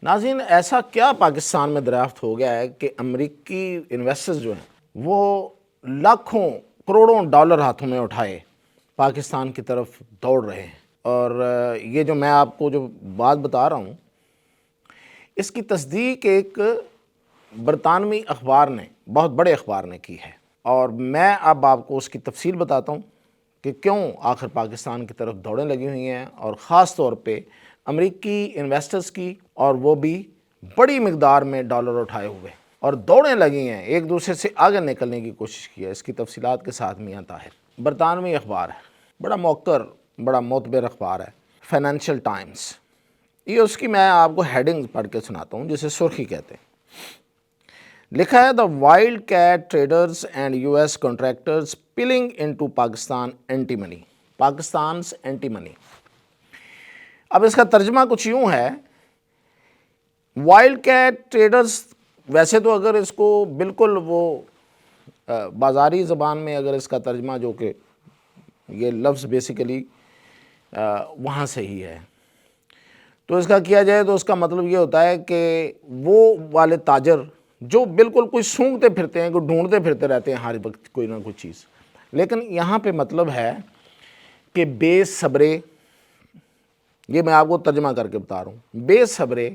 ناظرین، ایسا کیا پاکستان میں دریافت ہو گیا ہے کہ امریکی انویسٹرز جو ہیں وہ لاکھوں کروڑوں ڈالر ہاتھوں میں اٹھائے پاکستان کی طرف دوڑ رہے ہیں؟ اور یہ جو میں آپ کو جو بات بتا رہا ہوں اس کی تصدیق ایک برطانوی اخبار نے، بہت بڑے اخبار نے کی ہے، اور میں اب آپ کو اس کی تفصیل بتاتا ہوں کہ کیوں آخر پاکستان کی طرف دوڑیں لگی ہوئی ہیں، اور خاص طور پہ امریکی انویسٹرز کی، اور وہ بھی بڑی مقدار میں ڈالر اٹھائے ہوئے اور دوڑیں لگی ہیں، ایک دوسرے سے آگے نکلنے کی کوشش کی ہے۔ اس کی تفصیلات کے ساتھ میاں طاہر۔ برطانوی اخبار ہے، بڑا موقر، بڑا معتبر اخبار ہے، فائنینشیل ٹائمز۔ یہ اس کی میں آپ کو ہیڈنگ پڑھ کے سناتا ہوں، جسے سرخی کہتے ہیں۔ لکھا ہے: the wild cat traders and U S contractors pulling into Pakistan anti money, پاکستان's اینٹی منی۔ اب اس کا ترجمہ کچھ یوں ہے، وائلڈ کیٹ ٹریڈرز، ویسے تو اگر اس کو بالکل وہ بازاری زبان میں اگر اس کا ترجمہ، جو کہ یہ لفظ بیسیکلی وہاں سے ہی ہے، تو اس کا کیا جائے تو اس کا مطلب یہ ہوتا ہے کہ وہ والے تاجر جو بالکل کوئی سونگتے پھرتے ہیں، کوئی ڈھونڈتے پھرتے رہتے ہیں ہر وقت کوئی نہ کوئی چیز، لیکن یہاں پہ مطلب ہے کہ بے صبرے، یہ میں آپ کو ترجمہ کر کے بتا رہا ہوں، بے صبرے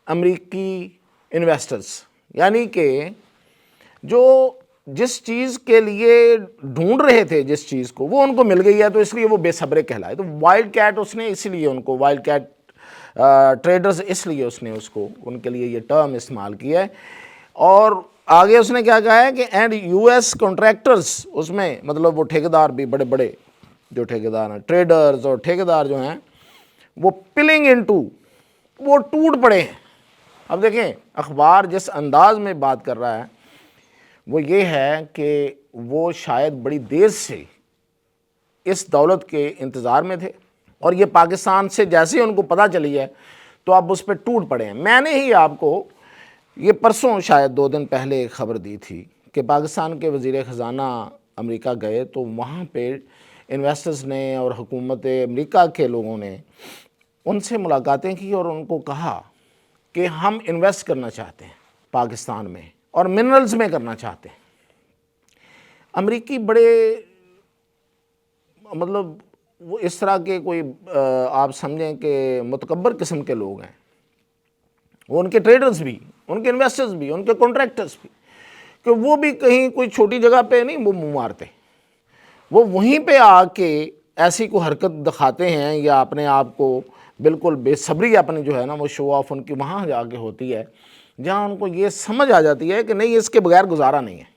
امریکی انویسٹرز، یعنی کہ جو جس چیز کے لیے ڈھونڈ رہے تھے، جس چیز کو، وہ ان کو مل گئی ہے، تو اس لیے وہ بے صبرے کہلائے۔ تو وائلڈ کیٹ اس نے اسی لیے ان کو وائلڈ کیٹ ٹریڈرز، اس لیے اس نے اس کو ان کے لیے یہ ٹرم استعمال کیا ہے۔ اور آگے اس نے کیا کہا ہے کہ اینڈ یو ایس کنٹریکٹرز، اس میں مطلب وہ ٹھیکیدار بھی، بڑے بڑے جو ٹھیکیدار ہیں، ٹریڈرز اور ٹھیکیدار جو ہیں، وہ پلنگ انٹو، وہ ٹوٹ پڑے ہیں۔ اب دیکھیں اخبار جس انداز میں بات کر رہا ہے وہ یہ ہے کہ وہ شاید بڑی دیر سے اس دولت کے انتظار میں تھے، اور یہ پاکستان سے جیسے ہی ان کو پتہ چلی ہے تو اب اس پہ ٹوٹ پڑے ہیں۔ میں نے ہی آپ کو یہ پرسوں شاید 2 دن پہلے ایک خبر دی تھی کہ پاکستان کے وزیر خزانہ امریکہ گئے، تو وہاں پہ انویسٹرز نے اور حکومت امریکہ کے لوگوں نے ان سے ملاقاتیں کی اور ان کو کہا کہ ہم انویسٹ کرنا چاہتے ہیں پاکستان میں، اور منرلز میں کرنا چاہتے ہیں۔ امریکی بڑے مطلب وہ اس طرح کے کوئی آپ سمجھیں کہ متکبر قسم کے لوگ ہیں، وہ ان کے ٹریڈرز بھی، ان کے انویسٹرز بھی، ان کے کنٹریکٹرز بھی، کہ وہ بھی کہیں کوئی چھوٹی جگہ پہ نہیں وہ منہ مارتے، وہ وہیں پہ آ کے ایسی کوئی حرکت دکھاتے ہیں، یا اپنے آپ کو بالکل بے صبری اپنی جو ہے نا وہ شو آف ان کی وہاں جا کے ہوتی ہے، جہاں ان کو یہ سمجھ آ جاتی ہے کہ نہیں، اس کے بغیر گزارا نہیں ہے۔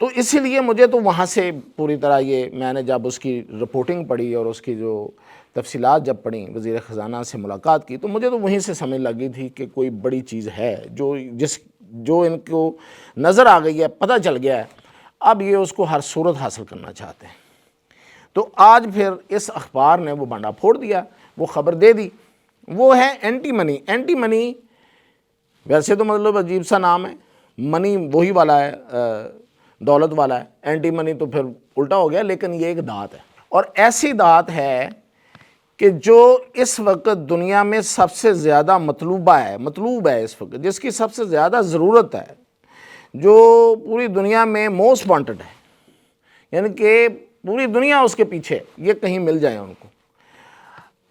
تو اسی لیے مجھے تو وہاں سے پوری طرح یہ، میں نے جب اس کی رپورٹنگ پڑھی اور اس کی جو تفصیلات جب پڑھیں، وزیر خزانہ سے ملاقات کی، تو مجھے تو وہیں سے سمجھ لگی تھی کہ کوئی بڑی چیز ہے جو ان کو نظر آ گئی ہے، پتہ چل گیا ہے، اب یہ اس کو ہر صورت حاصل کرنا چاہتے ہیں۔ تو آج پھر اس اخبار نے وہ بانڈا پھوڑ دیا، وہ خبر دے دی، وہ ہے اینٹی منی۔ اینٹی منی ویسے تو مطلب عجیب سا نام ہے، منی وہی والا ہے، دولت والا ہے، اینٹی منی تو پھر الٹا ہو گیا، لیکن یہ ایک دھات ہے، اور ایسی دھات ہے کہ جو اس وقت دنیا میں سب سے زیادہ مطلوب ہے اس وقت، جس کی سب سے زیادہ ضرورت ہے، جو پوری دنیا میں موسٹ وانٹڈ ہے، یعنی کہ پوری دنیا اس کے پیچھے، یہ کہیں مل جائے ان کو۔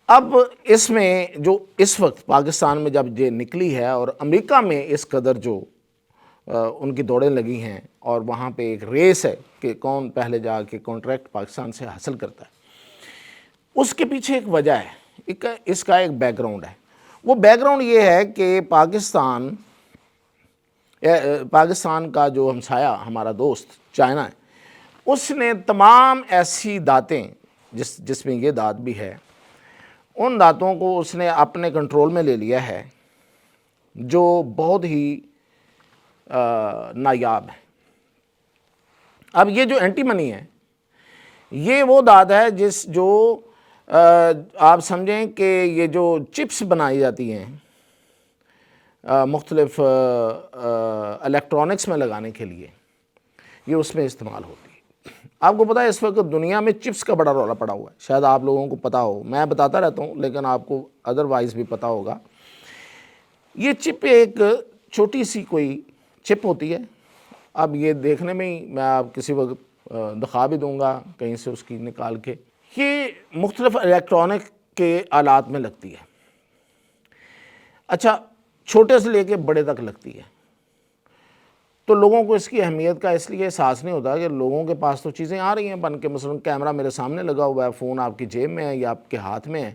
اب اس میں جو اس وقت پاکستان میں جب یہ نکلی ہے، اور امریکہ میں اس قدر جو ان کی دوڑیں لگی ہیں، اور وہاں پہ ایک ریس ہے کہ کون پہلے جا کے کانٹریکٹ پاکستان سے حاصل کرتا ہے، اس کے پیچھے ایک وجہ ہے، اس کا ایک بیک گراؤنڈ ہے۔ وہ بیک گراؤنڈ یہ ہے کہ پاکستان کا جو ہمسایہ، ہمارا دوست چائنا ہے، اس نے تمام ایسی دھاتیں، جس میں یہ دھات بھی ہے، ان دھاتوں کو اس نے اپنے کنٹرول میں لے لیا ہے، جو بہت ہی نایاب ہے۔ اب یہ جو اینٹی منی ہے، یہ وہ دھات ہے جو آپ سمجھیں کہ یہ جو چپس بنائی جاتی ہیں مختلف الیکٹرانکس میں لگانے کے لیے، یہ اس میں استعمال ہوتی ہے۔ آپ کو پتہ ہے اس وقت دنیا میں چپس کا بڑا رولا پڑا ہوا ہے، شاید آپ لوگوں کو پتہ ہو، میں بتاتا رہتا ہوں لیکن آپ کو ادروائز بھی پتہ ہوگا یہ چپ ایک چھوٹی سی کوئی چپ ہوتی ہے. اب یہ دیکھنے میں ہی میں آپ کسی وقت دکھا بھی دوں گا کہیں سے اس کی نکال کے. یہ مختلف الیکٹرانک کے آلات میں لگتی ہے. اچھا چھوٹے سے لے کے بڑے تک لگتی ہے. تو لوگوں کو اس کی اہمیت کا اس لیے احساس نہیں ہوتا کہ لوگوں کے پاس تو چیزیں آ رہی ہیں بن کے. مثلا کیمرہ میرے سامنے لگا ہوا ہے, فون آپ کی جیب میں ہے یا آپ کے ہاتھ میں ہے,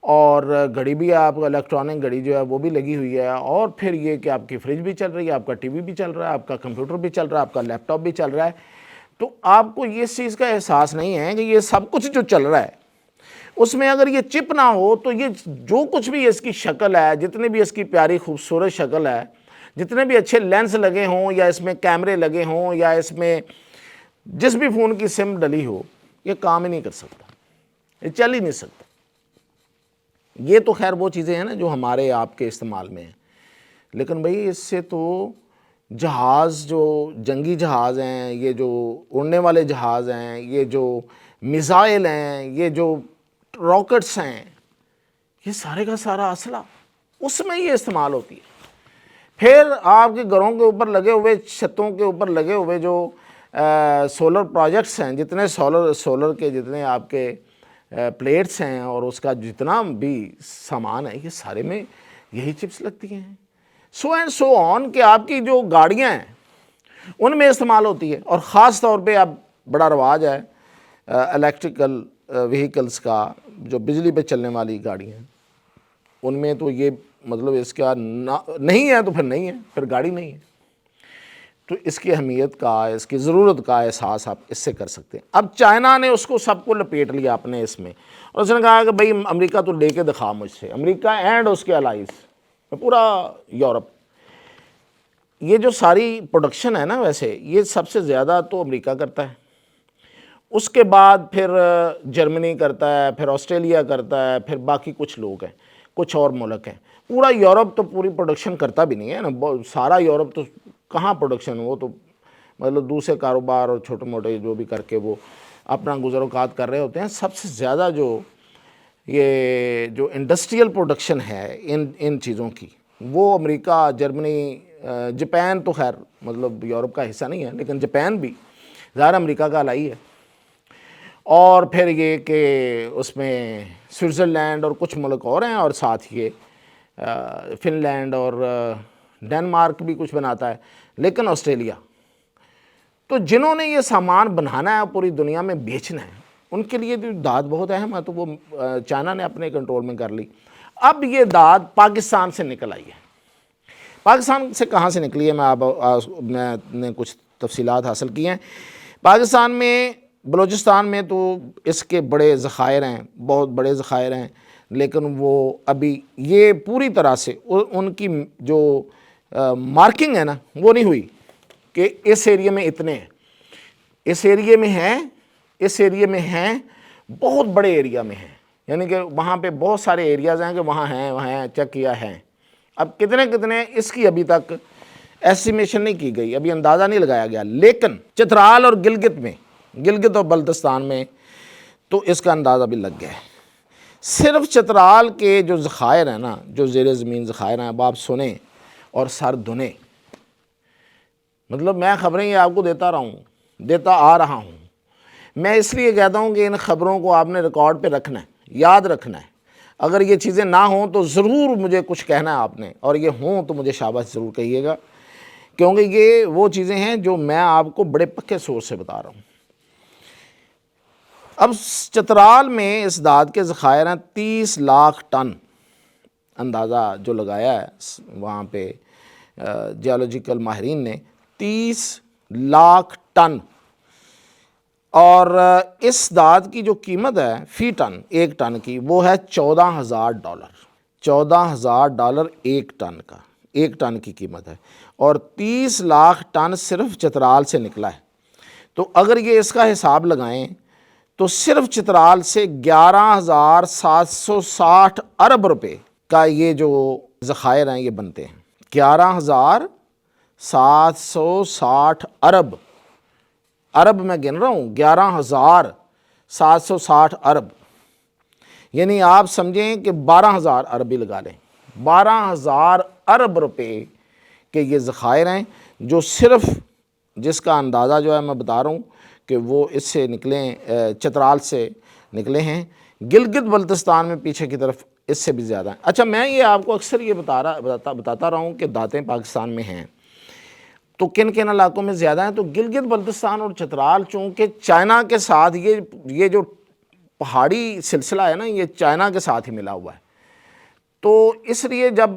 اور گھڑی بھی آپ الیکٹرانک گھڑی جو ہے وہ بھی لگی ہوئی ہے, اور پھر یہ کہ آپ کی فریج بھی چل رہی ہے, آپ کا ٹی وی بھی چل رہا ہے, آپ کا کمپیوٹر بھی چل رہا ہے, آپ کا لیپ ٹاپ بھی چل رہا ہے. تو آپ کو یہ اس چیز کا احساس نہیں ہے کہ یہ سب کچھ جو چل رہا ہے اس میں اگر یہ چپ نہ ہو تو یہ جو کچھ بھی اس کی شکل ہے, جتنی بھی اس کی پیاری خوبصورت شکل ہے, جتنے بھی اچھے لینس لگے ہوں یا اس میں کیمرے لگے ہوں یا اس میں جس بھی فون کی سم ڈلی ہو, یہ کام ہی نہیں کر سکتا, یہ چل ہی نہیں سکتا. یہ تو خیر وہ چیزیں ہیں نا جو ہمارے آپ کے استعمال میں ہیں, لیکن بھئی اس سے تو جہاز, جو جنگی جہاز ہیں, یہ جو اڑنے والے جہاز ہیں, یہ جو میزائل ہیں, یہ جو راکٹس ہیں, یہ سارے کا سارا اسلحہ اس میں یہ استعمال ہوتی ہے. پھر آپ کے گھروں کے اوپر لگے ہوئے, چھتوں کے اوپر لگے ہوئے جو سولر پروجیکٹس ہیں, جتنے سولر کے جتنے آپ کے پلیٹس ہیں اور اس کا جتنا بھی سامان ہے, یہ سارے میں یہی چپس لگتی ہیں. سو اینڈ سو آن کہ آپ کی جو گاڑیاں ہیں ان میں استعمال ہوتی ہے. اور خاص طور پہ اب بڑا رواج ہے الیکٹریکل وہیکلز کا, جو بجلی پہ چلنے والی گاڑیاں ہیں, ان میں تو یہ مطلب اس کا نہیں ہے تو پھر نہیں ہے, پھر گاڑی نہیں ہے. تو اس کی اہمیت کا, اس کی ضرورت کا احساس آپ اس سے کر سکتے ہیں. اب چائنا نے اس کو سب کو لپیٹ لیا اپنے اس میں, اور اس نے کہا کہ بھئی امریکہ تو لے کے دکھا مجھ سے, امریکہ اینڈ اس کے الائز, پورا یورپ. یہ جو ساری پروڈکشن ہے نا, ویسے یہ سب سے زیادہ تو امریکہ کرتا ہے, اس کے بعد پھر جرمنی کرتا ہے, پھر آسٹریلیا کرتا ہے, پھر باقی کچھ لوگ ہیں, کچھ اور ملک ہیں. پورا یورپ تو پوری پروڈکشن کرتا بھی نہیں ہے نا, سارا یورپ تو کہاں پروڈکشن, وہ تو مطلب دوسرے کاروبار اور چھوٹے موٹے جو بھی کر کے وہ اپنا گزر اوقات کر رہے ہوتے ہیں. سب سے زیادہ جو انڈسٹریل پروڈکشن ہے ان چیزوں کی, وہ امریکہ, جرمنی, جاپان تو خیر مطلب یورپ کا حصہ نہیں ہے, لیکن جاپان بھی ظاہر امریکہ کا الائی ہے. اور پھر یہ کہ اس میں سوئٹزرلینڈ اور کچھ ملک اور ہیں, اور ساتھ یہ فن لینڈ اور ڈنمارک بھی کچھ بناتا ہے, لیکن آسٹریلیا. تو جنہوں نے یہ سامان بنانا ہے پوری دنیا میں بیچنا ہے, ان کے لیے داد بہت اہم ہے, تو وہ چائنا نے اپنے کنٹرول میں کر لی. اب یہ داد پاکستان سے نکل آئی ہے. پاکستان سے کہاں سے نکلی ہے, میں نے کچھ تفصیلات حاصل کی ہیں. پاکستان میں, بلوچستان میں تو اس کے بڑے ذخائر ہیں, بہت بڑے ذخائر ہیں, لیکن وہ ابھی یہ پوری طرح سے ان کی جو مارکنگ ہے نا وہ نہیں ہوئی کہ اس ایریے میں اتنے ہیں, اس ایریے میں ہیں, اس ایریے میں ہیں, بہت بڑے ایریا میں ہیں, یعنی کہ وہاں پہ بہت سارے ایریاز ہیں کہ وہاں ہیں چیک کیا ہے. اب کتنے اس کی ابھی تک ایسٹیمیشن نہیں کی گئی, ابھی اندازہ نہیں لگایا گیا. لیکن چترال اور گلگت اور بلتستان میں تو اس کا اندازہ بھی لگ گیا ہے. صرف چترال کے جو ذخائر ہیں نا, جو زیر زمین ذخائر ہیں, اب آپ سنیں اور سر دھنیں. مطلب میں خبریں یہ آپ کو دیتا آ رہا ہوں. میں اس لیے کہتا ہوں کہ ان خبروں کو آپ نے ریکارڈ پہ رکھنا ہے, یاد رکھنا ہے. اگر یہ چیزیں نہ ہوں تو ضرور مجھے کچھ کہنا ہے آپ نے, اور یہ ہوں تو مجھے شاباش ضرور کہیے گا, کیونکہ یہ وہ چیزیں ہیں جو میں آپ کو بڑے پکے سورس سے بتا رہا ہوں. اب چترال میں اس داد کے ذخائر ہیں 30 لاکھ ٹن, اندازہ جو لگایا ہے وہاں پہ جیولوجیکل ماہرین نے, 30 لاکھ ٹن. اور اس داد کی جو قیمت ہے فی ٹن, ایک ٹن کی, وہ ہے $14,000. $14,000 ایک ٹن کا, ایک ٹن کی قیمت ہے, اور 30 لاکھ ٹن صرف چترال سے نکلا ہے. تو اگر یہ اس کا حساب لگائیں تو صرف چترال سے 11,760 ارب روپے کا یہ جو ذخائر ہیں یہ بنتے ہیں. 11,760 ارب میں گن رہا ہوں, 11,760 ارب, یعنی آپ سمجھیں کہ 12,000 ارب ہی لگا لیں, 12,000 ارب روپے کے یہ ذخائر ہیں، جو صرف جس کا اندازہ جو ہے میں بتا رہا ہوں کہ وہ اس سے نکلیں، چترال سے نکلے ہیں، گلگت بلتستان میں پیچھے کی طرف اس سے بھی زیادہ ہیں۔ اچھا، میں یہ آپ کو اکثر یہ بتاتا رہا ہوں کہ دانتیں پاکستان میں ہیں، تو کن کن علاقوں میں زیادہ ہیں؟ تو گلگت بلتستان اور چترال چونکہ چائنا کے ساتھ یہ جو پہاڑی سلسلہ ہے نا، یہ چائنا کے ساتھ ہی ملا ہوا ہے، تو اس لیے جب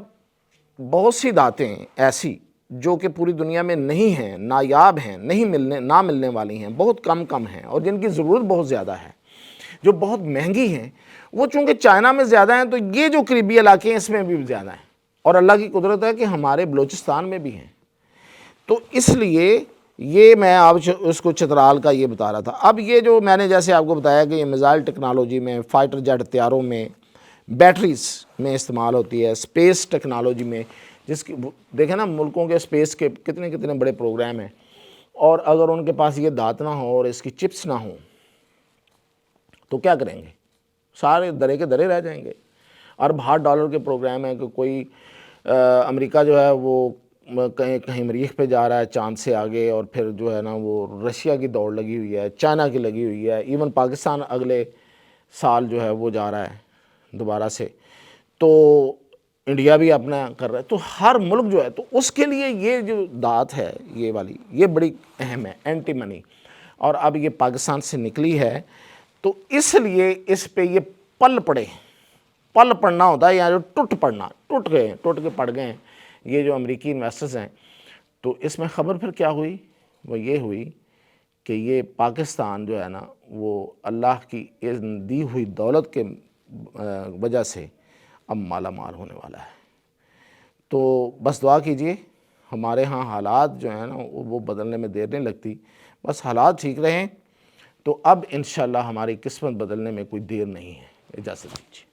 بہت سی دانتیں ایسی جو کہ پوری دنیا میں نہیں ہیں، نایاب ہیں، نہ ملنے والی ہیں، بہت کم ہیں، اور جن کی ضرورت بہت زیادہ ہے، جو بہت مہنگی ہیں، وہ چونکہ چائنا میں زیادہ ہیں، تو یہ جو قریبی علاقے ہیں اس میں بھی زیادہ ہیں، اور اللہ کی قدرت ہے کہ ہمارے بلوچستان میں بھی ہیں۔ تو اس لیے یہ میں آپ اس کو چترال کا یہ بتا رہا تھا۔ اب یہ جو میں نے جیسے آپ کو بتایا کہ یہ میزائل ٹیکنالوجی میں، فائٹر جیٹ طیاروں میں، بیٹریز میں استعمال ہوتی ہے، اسپیس ٹیکنالوجی میں، جس کی دیکھیں نا ملکوں کے اسپیس کے کتنے بڑے پروگرام ہیں، اور اگر ان کے پاس یہ دانت نہ ہو اور اس کی چپس نہ ہوں تو کیا کریں گے؟ سارے درے کے درے رہ جائیں گے۔ $1 ارب کے پروگرام ہیں کہ کوئی امریکہ جو ہے وہ کہیں مریخ پہ جا رہا ہے چاند سے آگے، اور پھر جو ہے نا وہ رشیا کی دوڑ لگی ہوئی ہے، چائنا کی لگی ہوئی ہے، ایون پاکستان اگلے سال جو ہے وہ جا رہا ہے دوبارہ سے، تو انڈیا بھی اپنا کر رہا ہے، تو ہر ملک جو ہے تو اس کے لیے یہ جو دانت ہے یہ والی یہ بڑی اہم ہے، اینٹی منی، اور اب یہ پاکستان سے نکلی ہے، تو اس لیے اس پہ یہ پل پڑنا ہوتا ہے، یا جو ٹوٹ کے پڑ گئے ہیں یہ جو امریکی انویسٹرز ہیں۔ تو اس میں خبر پھر کیا ہوئی؟ وہ یہ ہوئی کہ یہ پاکستان جو ہے نا وہ اللہ کی دی ہوئی دولت کے وجہ سے اب مالا مال ہونے والا ہے۔ تو بس دعا کیجئے، ہمارے ہاں حالات جو ہیں نا وہ بدلنے میں دیر نہیں لگتی، بس حالات ٹھیک رہیں تو اب انشاءاللہ ہماری قسمت بدلنے میں کوئی دیر نہیں ہے۔ اجازت دیجیے۔